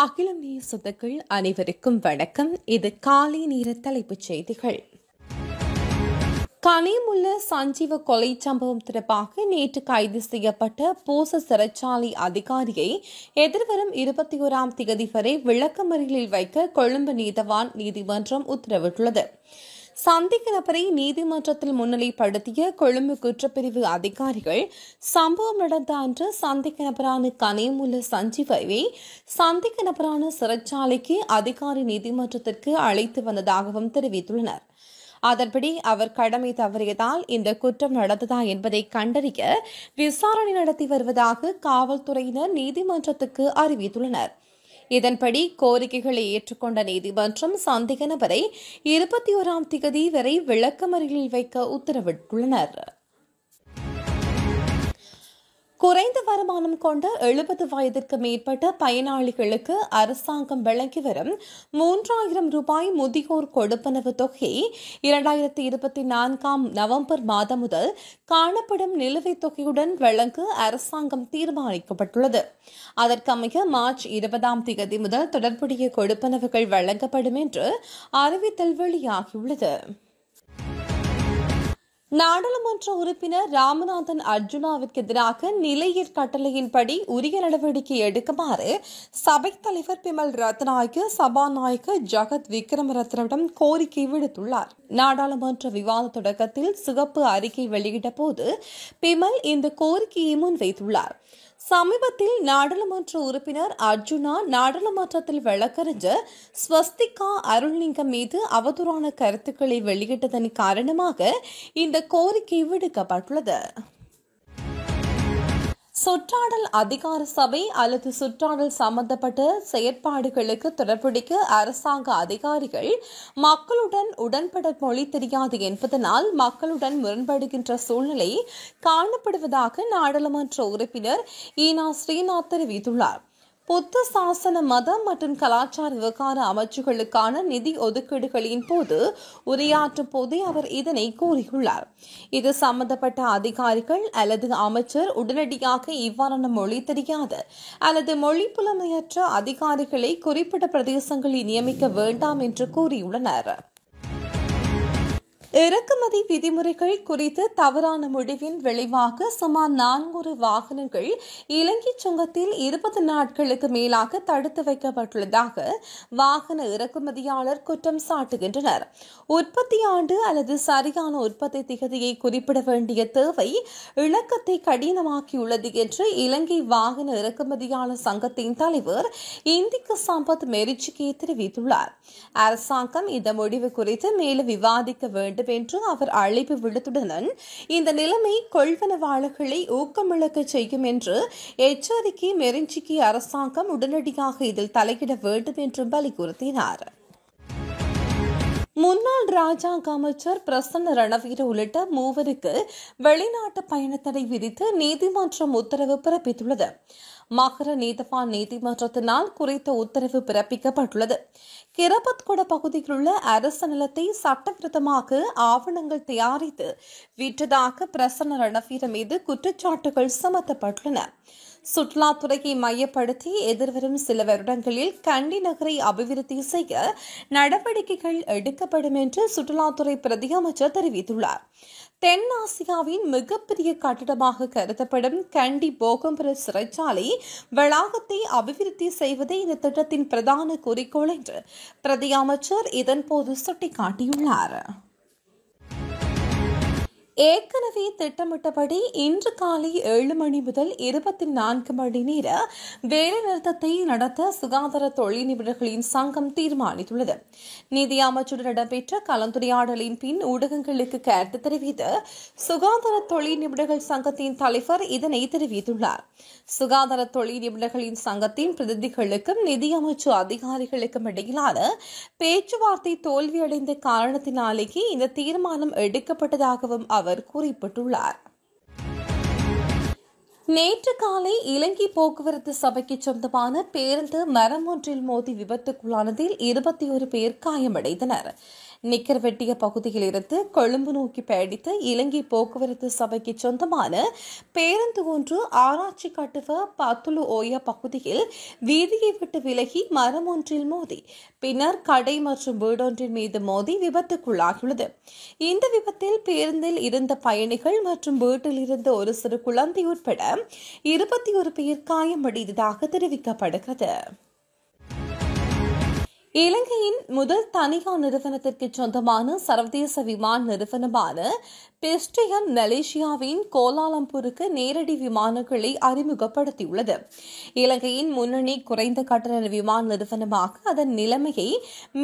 அகிலம் நேய சொந்தங்கள் அனைவருக்கும் வணக்கம். இது காலை நேர தலைப்புச் செய்திகள். கனியமுள்ள சஞ்சீவ கொலை சம்பவம் தொடர்பாக நேற்று கைது செய்யப்பட்ட போச சிறைச்சாலை அதிகாரியை எதிர்வரும் 21ஆம் தேதி வரை விளக்கமறியலில் வைக்க கொழும்பு நீதவான் நீதிமன்றம் உத்தரவிட்டுள்ளது. சந்தேக நபரை நீதிமன்றத்தில் முன்னிலைப்படுத்திய கொழும்பு குற்றப்பிரிவு அதிகாரிகள் சம்பவம் நடந்த அன்று சந்தேக நபரான கனியமுள்ள சஞ்சீவை சந்தேக நபரான சிறைச்சாலைக்கு அதிகாரி நீதிமன்றத்திற்கு அழைத்து வந்ததாகவும் தெரிவித்துள்ளனர். அதன்படி அவர் கடமை தவறியதால் இந்த குற்றம் நடந்ததா என்பதை கண்டறிய விசாரணை நடத்தி வருவதாக காவல்துறையினர் நீதிமன்றத்துக்கு அறிவித்துள்ளனர். இதன்படி கோரிக்கைகளை ஏற்றுக்கொண்ட நீதிமன்றம் சந்தேக நபரை 21ஆம் தேதி வரை விளக்கமறியலில் வைக்க உத்தரவிட்டுள்ளனர். குறைந்த வருமானம் கொண்ட 70 வயதிற்கு மேற்பட்ட பயனாளிகளுக்கு அரசாங்கம் வழங்கி வரும் 3000 ரூபாய் முதியோர் கொடுப்பனவு தொகையை 2024 நவம்பர் மாதம் முதல் காணப்படும் நிலுவைத் தொகையுடன் வழங்க அரசாங்கம் தீர்மானிக்கப்பட்டுள்ளது. அதற்கமைய மார்ச் 20ஆம் தேதி முதல் தொடர்புடைய கொடுப்பனவுகள் வழங்கப்படும் என்று அறிவித்தல் வெளியாகியுள்ளது. நாடாளுமன்ற உறுப்பினர் ராமநாதன் அர்ஜுனாவிற்கு எதிராக நிலையீர் கட்டளையின்படி உரிய நடவடிக்கை எடுக்குமாறு சபைத் தலைவர் பிமல் ரத்நாயக்க சபாநாயகர் ஜகத் விக்ரமரத்னவிடம் கோரிக்கை விடுத்துள்ளார். நாடாளுமன்ற விவாத தொடக்கத்தில் சிகப்பு அறிக்கை வெளியிட்ட போது பிமல் இந்த கோரிக்கையை முன்வைத்துள்ளார். சமீபத்தில் நாடாளுமன்ற உறுப்பினர் அர்ஜுனா நாடாளுமன்றத்தில் வழக்கறிஞர் ஸ்வஸ்திகா அருள்லிங்கம் மீது அவதூறான கருத்துக்களை வெளியிட்டதன் காரணமாக இந்த கோரிக்கை விடுக்கப்பட்டுள்ளது. சுற்றாடல் அதிகார சபை அல்லது சுற்றாடல் சம்பந்தப்பட்ட செயற்பாடுகளுக்கு தொடர்புடைய அரசாங்க அதிகாரிகள் மக்களுடன் உடன்பட மொழி தெரியாது என்பதனால் மக்களுடன் முரண்படுகின்ற சூழ்நிலை காணப்படுவதாக நாடாளுமன்ற உறுப்பினர் ஈனா ஸ்ரீநாத் தெரிவித்துள்ளார். புத்த சாசன மதம் மற்றும் கலாச்சார விவகார அமைச்சுகளுக்கான நிதி ஒதுக்கீடுகளின் போது உரையாற்றும் போதே அவர் இதனை கூறியுள்ளார். இது சம்பந்தப்பட்ட அதிகாரிகள் அல்லது அமைச்சர் உடனடியாக இவ்வாறான மொழி தெரியாத அல்லது மொழி புலமையற்ற அதிகாரிகளை குறிப்பிட்ட பிரதேசங்களில் நியமிக்க வேண்டாம் என்று கூறியுள்ளனர். இறக்குமதி விதிமுறைகள் குறித்து தவறான முடிவின் விளைவாக சுமார் 400 வாகனங்கள் இலங்கை சுங்கத்தில் 20 நாட்களுக்கு மேலாக தடுத்து வைக்கப்பட்டுள்ளதாக வாகன இறக்குமதியாளர் குற்றம் சாட்டுகின்றனர். உற்பத்தி ஆண்டு அல்லது சரியான உற்பத்தி திகதியை குறிப்பிட வேண்டிய தேவை இலக்கத்தை கடினமாக்கியுள்ளது என்று இலங்கை வாகன இறக்குமதியாளர் சங்கத்தின் தலைவர் இந்திக்கு சம்பத் மெரிச்சிகே தெரிவித்துள்ளார். அரசாங்கம் இந்த முடிவு குறித்து மேலும் விவாதிக்க வேண்டும் என்று அவர் அழைப்பு விடுத்துடன் இந்த நிலைமை கொள்வனவாளர்களை ஊக்கமிழக்க செய்யும் என்று எச்சரிக்கை மெரிஞ்சிக்கு அரசாங்கம் உடனடியாக இதில் தலையிட வேண்டும் என்று வலியுறுத்தினார். முன்னாள் ராஜாங்க அமைச்சர் பிரசன்ன ரணவீர உள்ளிட்ட 3 வெளிநாட்டு பயணத்தடை விதித்து நீதிமன்றம் உத்தரவு பிறப்பித்துள்ளது. மகர நீதவான் நீதிமன்றத்தினால் குறித்த உத்தரவு பிறப்பிக்கப்பட்டுள்ளது. கிரபத்கொட பகுதியில் உள்ள அரசு நிலத்தை சட்டவிரோதமாக ஆவணங்கள் தயாரித்து விற்றதாக பிரசன்ன ரணவீர மீது குற்றச்சாட்டுகள் சுமத்தப்பட்டுள்ளன. சுற்றுலாத்துறையை மையப்படுத்தி எதிர்வரும் சில வருடங்களில் கண்டி நகரை அபிவிருத்தி செய்ய நடவடிக்கைகள் எடுக்கப்படும் என்று சுற்றுலாத்துறை பிரதி அமைச்சர் தெரிவித்துள்ளார். தென் ஆசியாவின் மிகப்பெரிய கட்டிடமாக கருதப்படும் கண்டி போகம்பர சிறைச்சாலை வளாகத்தை அபிவிருத்தி செய்வதே இந்த திட்டத்தின் பிரதான குறிக்கோள் என்று பிரதி அமைச்சர் இதன்போது சுட்டிக்காட்டியுள்ளார். ஏற்கனவே திட்டமிட்டபடி இன்று காலை 7 மணி முதல் 24 மணி நேர வேலைநிறுத்தத்தை நடத்த சுகாதார தொழில் நிபுணர்களின் சங்கம் தீர்மானித்துள்ளது. நிதி அமைச்சருடன் இடம்பெற்ற கலந்துரையாடலின் பின் ஊடகங்களுக்கு கருத்து தெரிவித்த சுகாதார தொழில் நிபுணர்கள் சங்கத்தின் தலைவர் இதனை தெரிவித்துள்ளார். சுகாதார தொழில் நிபுணர்களின் சங்கத்தின் பிரதிநிதிகளுக்கும் நிதியமைச்சு அதிகாரிகளுக்கும் இடையிலான பேச்சுவார்த்தை தோல்வியடைந்த காரணத்தினாலேயே இந்த தீர்மானம் எடுக்கப்பட்டதாகவும் அவர் குறிப்பிட்டுள்ளார். நேற்று காலை இலங்கை போக்குவரத்து சபைக்கு சொந்தமான பேருந்து மரம் ஒன்றில் மோதி விபத்துக்குள்ளானதில் 21 பேர் காயமடைந்தனர். நிக்கர்வெட்டிய பகுதியில் இருந்து கொழும்பு நோக்கி பயணித்த இலங்கை போக்குவரத்து சபைக்கு சொந்தமான பேருந்து ஒன்று ஆராய்ச்சி கட்டுவ பத்துலு ஓயா பகுதியில் வீதியை விட்டு விலகி மரம் ஒன்றில் மோதி பின்னர் கடை மற்றும் வீடொன்றின் மீது மோதி விபத்துக்குள்ளாகியுள்ளது. இந்த விபத்தில் பேருந்தில் இருந்த பயணிகள் மற்றும் வீட்டில் இருந்த ஒரு சிறு குழந்தை உட்பட 21 பேர் காயமடைந்ததாக தெரிவிக்கப்படுகிறது. இலங்கையின் முதல் தனியார் நிறுவனத்திற்கு சொந்தமான சர்வதேச விமான நிறுவனமான பெஸ்டியன் மலேசியாவின் கோலாலம்பூருக்கு நேரடி விமானங்களை அறிமுகப்படுத்தியுள்ளது. இலங்கையின் முன்னணி குறைந்த கட்டண விமான நிறுவனமாக அதன் நிலைமையை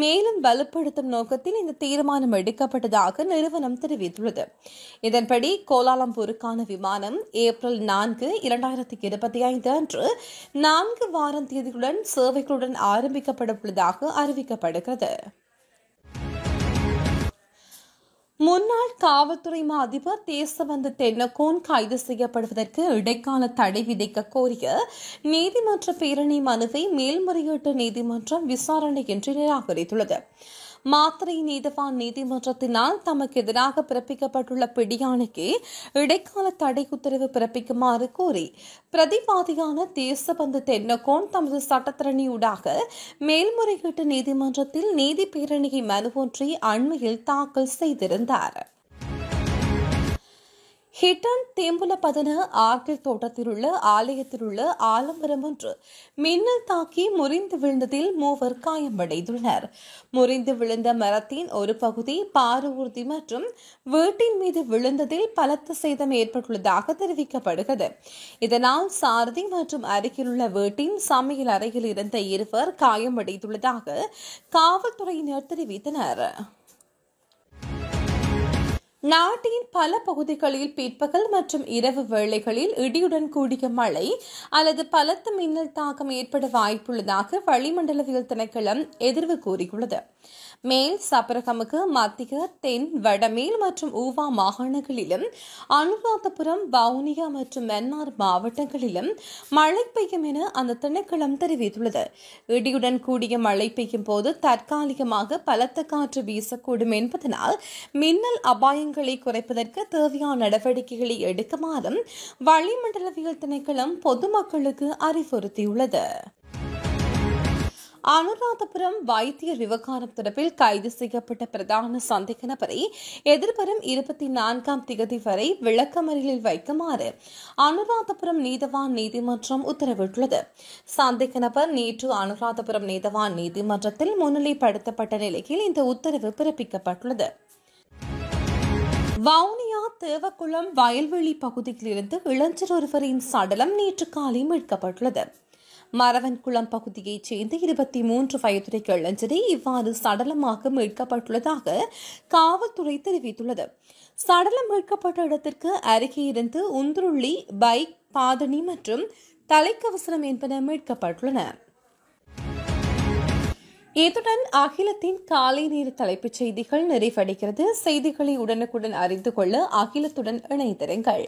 மேலும் வலுப்படுத்தும் நோக்கத்தில் இந்த தீர்மானம் எடுக்கப்பட்டதாக நிறுவனம் தெரிவித்துள்ளது. இதன்படி கோலாலம்பூருக்கான விமானம் ஏப்ரல் 4, 2025 அன்று 4 வாரம் தேதியுடன் சேவைகளுடன் ஆரம்பிக்கப்பட உள்ளதாக அறிவிக்கப்படுகிறது. முன்னாள் காவல்துறை மா அதிபர் தேசபந்து தென்னகோன் கைது செய்யப்படுவதற்கு இடைக்கால தடை விதிக்க கோரிய நீதிமன்ற பேரணி மனுவை மேல்முறையீட்டு நீதிமன்றம் விசாரணையின்றி நிராகரித்துள்ளது. மாத்தறை நீதவான் நீதிமன்றத்தினால் தமக்கு எதிராக பிறப்பிக்கப்பட்டுள்ள பிடியாணைக்கு இடைக்கால தடை உத்தரவு பிறப்பிக்குமாறு கோரி பிரதிவாதியான தேசபந்து தென்னகோன் தமது சட்டத்தரணியூடாக மேல்முறையீட்டு நீதிமன்றத்தில் நீதி பேரணியை மனு ஒன்றை அண்மையில் தாக்கல் செய்திருந்தார். ஹிட்டன் தேம்புலபதன ஆர்கில் தோட்டத்தில் உள்ள ஆலயத்தில் உள்ள ஆலமரம் ஒன்று மின்னல் தாக்கி முறிந்து விழுந்ததில் 3 காயமடைந்துள்ளனர். முறிந்து விழுந்த மரத்தின் ஒரு பகுதி பாரூர்தி மற்றும் வீட்டின் மீது விழுந்ததில் பலத்த சேதம் ஏற்பட்டுள்ளதாக தெரிவிக்கப்படுகிறது. இதனால் சாரதி மற்றும் அருகிலுள்ள வீட்டின் சமையல் அறையில் இருந்த 2 காயமடைந்துள்ளதாக காவல்துறையினர் தெரிவித்தனர். நாட்டின் பல பகுதிகளில் பிற்பகல் மற்றும் இரவு வேளைகளில் இடியுடன் கூடிய மழை அல்லது பலத்த மின்னல் தாக்கம் ஏற்பட வாய்ப்புள்ளதாக வளிமண்டலவியல் திணைக்களம் எதிர்வு கூறியுள்ளது. மேல் சபரகமுக, மத்திய, தென், வடமேல் மற்றும் ஊவா மாகாணங்களிலும் அனுராதபுரம், வவுனியா மற்றும் மன்னார் மாவட்டங்களிலும் மழை பெய்யும் என அந்த திணைக்களம் தெரிவித்துள்ளது. இடியுடன் கூடிய மழை பெய்யும் போது தற்காலிகமாக பலத்த காற்று வீசக்கூடும் என்பதனால் மின்னல் அபாயங்களை குறைப்பதற்கு தேவையான நடவடிக்கைகளை எடுக்குமாறும் வளிமண்டலவியல் திணைக்களம் பொதுமக்களுக்கு அறிவுறுத்தியுள்ளது. அனுராதபுரம் வைத்தியர் விவகாரம் தொடர்பில் கைது செய்யப்பட்ட பிரதான சந்தேக நபரை எதிர்வரும் 24ஆம் தேதி வரை விளக்கமறியலில் வைக்குமாறு அனுராதபுரம் நீதவான் நீதிமன்றம் உத்தரவிட்டுள்ளது. சந்தேக நபர் நேற்று அனுராதபுரம் நீதவான் நீதிமன்றத்தில் முன்னிலைப்படுத்தப்பட்ட நிலையில் இந்த உத்தரவு பிறப்பிக்கப்பட்டுள்ளது. வவுனியா தேவக்குளம் வயல்வெளி பகுதியிலிருந்து இளைஞர் ஒருவரின் சடலம் நேற்று காலை மீட்கப்பட்டுள்ளது. மரவன்குளம் பகுதியைச் சேர்ந்த 23 வயதுடைய இளைஞரை இவ்வாறு சடலமாக மீட்கப்பட்டுள்ளதாக காவல்துறை தெரிவித்துள்ளது. சடலம் மீட்கப்பட்ட இடத்திற்கு அருகே இருந்து உந்துருளி, பைக், பாதணி மற்றும் தலைக்கவசரம் என்பன மீட்கப்பட்டுள்ளன. இத்துடன் அகிலத்தின் காலை நேர தலைப்புச் செய்திகள் நிறைவடைகிறது. செய்திகளை உடனுக்குடன் அறிந்து கொள்ள அகிலத்துடன் இணைந்திருங்கள்.